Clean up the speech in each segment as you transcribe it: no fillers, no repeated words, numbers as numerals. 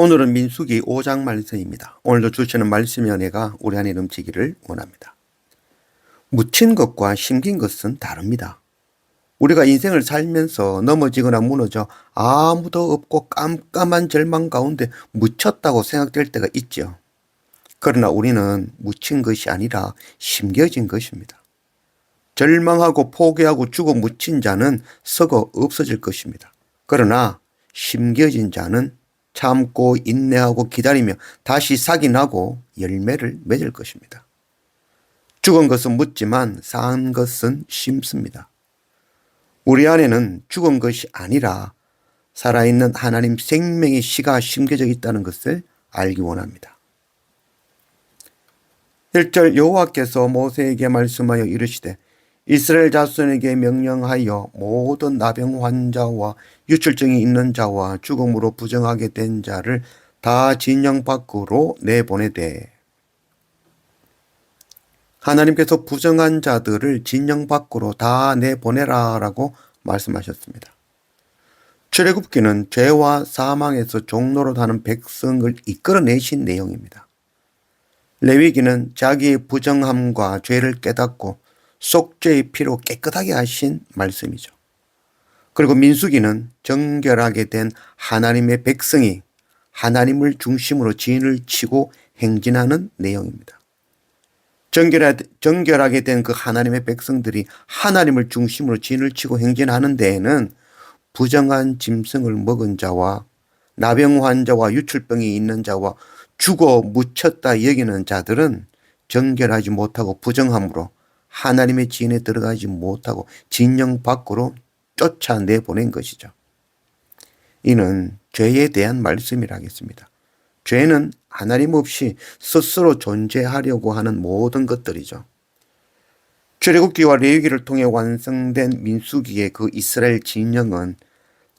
오늘은 민수기 5장 말씀입니다. 오늘도 주시는 말씀의 은혜가 우리 안에 넘치기를 원합니다. 묻힌 것과 심긴 것은 다릅니다. 우리가 인생을 살면서 넘어지거나 무너져 아무도 없고 깜깜한 절망 가운데 묻혔다고 생각될 때가 있죠. 그러나 우리는 묻힌 것이 아니라 심겨진 것입니다. 절망하고 포기하고 죽어 묻힌 자는 썩어 없어질 것입니다. 그러나 심겨진 자는 참고 인내하고 기다리며 다시 싹이 나고 열매를 맺을 것입니다. 죽은 것은 묻지만 산 것은 심습니다. 우리 안에는 죽은 것이 아니라 살아있는 하나님 생명의 씨가 심겨져 있다는 것을 알기 원합니다. 1절 여호와께서 모세에게 말씀하여 이르시되 이스라엘 자손에게 명령하여 모든 나병 환자와 유출증이 있는 자와 죽음으로 부정하게 된 자를 다 진영 밖으로 내보내되. 하나님께서 부정한 자들을 진영 밖으로 다 내보내라 라고 말씀하셨습니다. 출애굽기는 죄와 사망에서 종노릇하는 백성을 이끌어내신 내용입니다. 레위기는 자기의 부정함과 죄를 깨닫고 속죄의 피로 깨끗하게 하신 말씀이죠. 그리고 민수기는 정결하게 된 하나님의 백성이 하나님을 중심으로 진을 치고 행진하는 내용입니다. 정결하게 된 그 하나님의 백성들이 하나님을 중심으로 진을 치고 행진하는 데에는 부정한 짐승을 먹은 자와 나병 환자와 유출병이 있는 자와 죽어 묻혔다 여기는 자들은 정결하지 못하고 부정함으로 하나님의 진에 들어가지 못하고 진영 밖으로 쫓아내보낸 것이죠. 이는 죄에 대한 말씀이라 하겠습니다. 죄는 하나님 없이 스스로 존재하려고 하는 모든 것들이죠. 출애굽기와 레위기를 통해 완성된 민수기의 그 이스라엘 진영은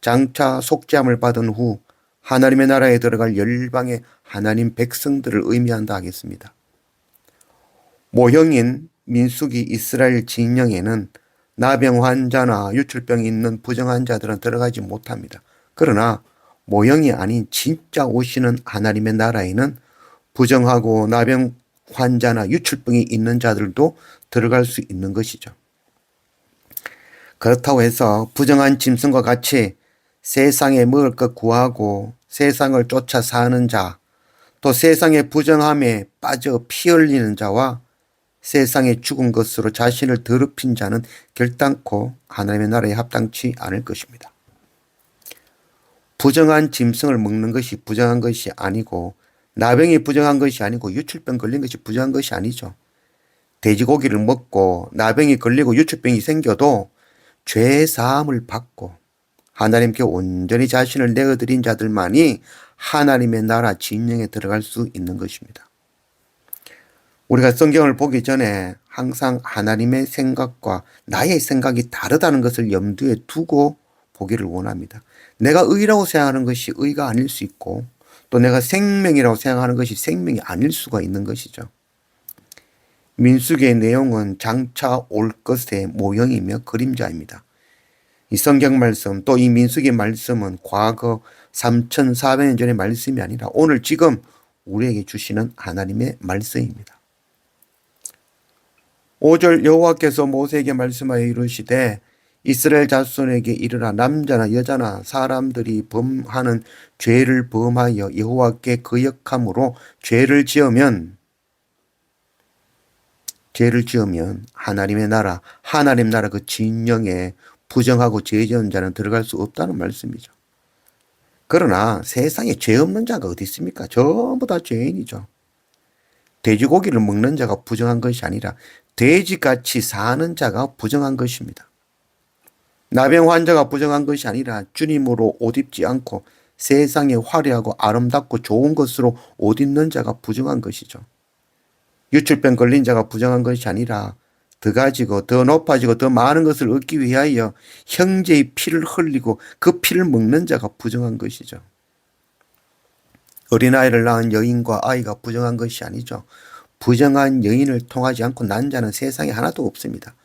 장차 속죄함을 받은 후 하나님의 나라에 들어갈 열방의 하나님 백성들을 의미한다 하겠습니다. 모형인 민수기 이스라엘 진영에는 나병 환자나 유출병이 있는 부정한 자들은 들어가지 못합니다. 그러나 모형이 아닌 진짜 오시는 하나님의 나라에는 부정하고 나병 환자나 유출병이 있는 자들도 들어갈 수 있는 것이죠. 그렇다고 해서 부정한 짐승과 같이 세상에 먹을 것 구하고 세상을 쫓아 사는 자, 또 세상의 부정함에 빠져 피 흘리는 자와 세상에 죽은 것으로 자신을 더럽힌 자는 결단코 하나님의 나라에 합당치 않을 것입니다. 부정한 짐승을 먹는 것이 부정한 것이 아니고 나병이 부정한 것이 아니고 유출병 걸린 것이 부정한 것이 아니죠. 돼지고기를 먹고 나병이 걸리고 유출병이 생겨도 죄 사함을 받고 하나님께 온전히 자신을 내어드린 자들만이 하나님의 나라 진영에 들어갈 수 있는 것입니다. 우리가 성경을 보기 전에 항상 하나님의 생각과 나의 생각이 다르다는 것을 염두에 두고 보기를 원합니다. 내가 의라고 생각하는 것이 의가 아닐 수 있고 또 내가 생명이라고 생각하는 것이 생명이 아닐 수가 있는 것이죠. 민수기의 내용은 장차 올 것의 모형이며 그림자입니다. 이 성경 말씀 또 이 민수기 말씀은 과거 3400년 전의 말씀이 아니라 오늘 지금 우리에게 주시는 하나님의 말씀입니다. 5절 여호와께서 모세에게 말씀하여 이르시되 이스라엘 자손에게 이르라 남자나 여자나 사람들이 범하는 죄를 범하여 여호와께 거역함으로 죄를 지으면 하나님의 나라 하나님 나라 그 진영에 부정하고 죄 지은 자는 들어갈 수 없다는 말씀이죠. 그러나 세상에 죄 없는 자가 어디 있습니까? 전부 다 죄인이죠. 돼지고기를 먹는 자가 부정한 것이 아니라 돼지같이 사는 자가 부정한 것입니다. 나병 환자가 부정한 것이 아니라 주님으로 옷 입지 않고 세상에 화려하고 아름답고 좋은 것으로 옷 입는 자가 부정한 것이죠. 유출병 걸린 자가 부정한 것이 아니라 더 가지고 더 높아지고 더 많은 것을 얻기 위하여 형제의 피를 흘리고 그 피를 먹는 자가 부정한 것이죠. 어린아이를 낳은 여인과 아이가 부정한 것이 아니죠. 부정한 여인을 통하지 않고 난 자는 세상에 하나도 없습니다.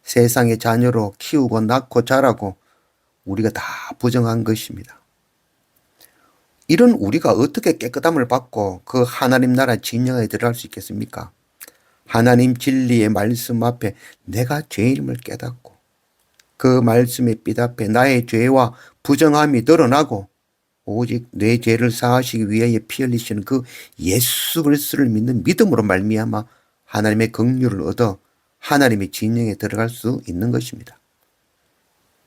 세상의 자녀로 키우고 낳고 자라고 우리가 다 부정한 것입니다. 이런 우리가 어떻게 깨끗함을 받고 그 하나님 나라 진영에 들어갈 수 있겠습니까? 하나님 진리의 말씀 앞에 내가 죄인임을 깨닫고 그 말씀에 삐답해 나의 죄와 부정함이 드러나고 오직 내 죄를 사하시기 위하여 피 흘리시는 그 예수 그리스도를 믿는 믿음으로 말미암아 하나님의 긍휼을 얻어 하나님의 진영에 들어갈 수 있는 것입니다.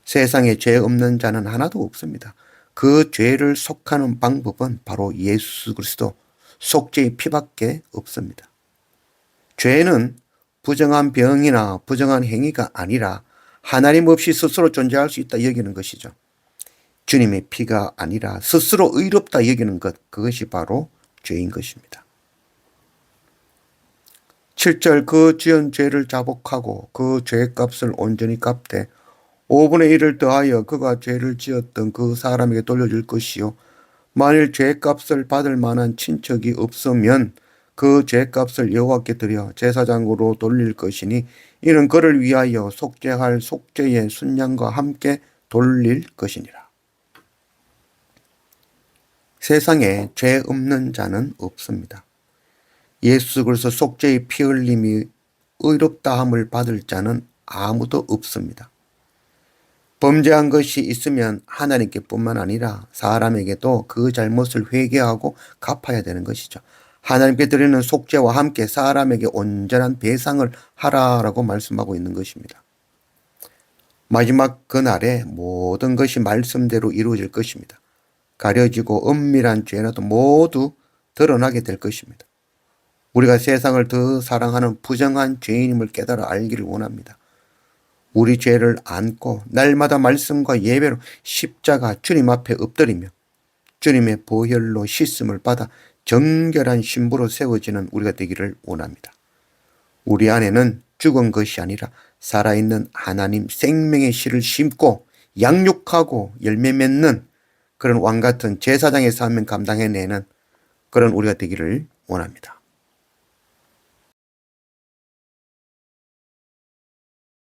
세상에 죄 없는 자는 하나도 없습니다. 그 죄를 속하는 방법은 바로 예수 그리스도 속죄의 피밖에 없습니다. 죄는 부정한 병이나 부정한 행위가 아니라 하나님 없이 스스로 존재할 수 있다 여기는 것이죠. 주님의 피가 아니라 스스로 의롭다 여기는 것, 그것이 바로 죄인 것입니다. 7절 그 지은 죄를 자복하고 그 죄값을 온전히 갚되 5분의 1을 더하여 그가 죄를 지었던 그 사람에게 돌려줄 것이요 만일 죄값을 받을 만한 친척이 없으면 그 죄값을 여호와께 드려 제사장으로 돌릴 것이니 이는 그를 위하여 속죄할 속죄의 순양과 함께 돌릴 것이니라. 세상에 죄 없는 자는 없습니다. 예수 그리스도 속죄의 피 흘림이 의롭다함을 받을 자는 아무도 없습니다. 범죄한 것이 있으면 하나님께 뿐만 아니라 사람에게도 그 잘못을 회개하고 갚아야 되는 것이죠. 하나님께 드리는 속죄와 함께 사람에게 온전한 배상을 하라라고 말씀하고 있는 것입니다. 마지막 그날에 모든 것이 말씀대로 이루어질 것입니다. 가려지고 은밀한 죄라도 모두 드러나게 될 것입니다. 우리가 세상을 더 사랑하는 부정한 죄인임을 깨달아 알기를 원합니다. 우리 죄를 안고 날마다 말씀과 예배로 십자가 주님 앞에 엎드리며 주님의 보혈로 씻음을 받아 정결한 신부로 세워지는 우리가 되기를 원합니다. 우리 안에는 죽은 것이 아니라 살아있는 하나님 생명의 씨를 심고 양육하고 열매 맺는 그런 왕같은 제사장의 사명 감당해내는 그런 우리가 되기를 원합니다.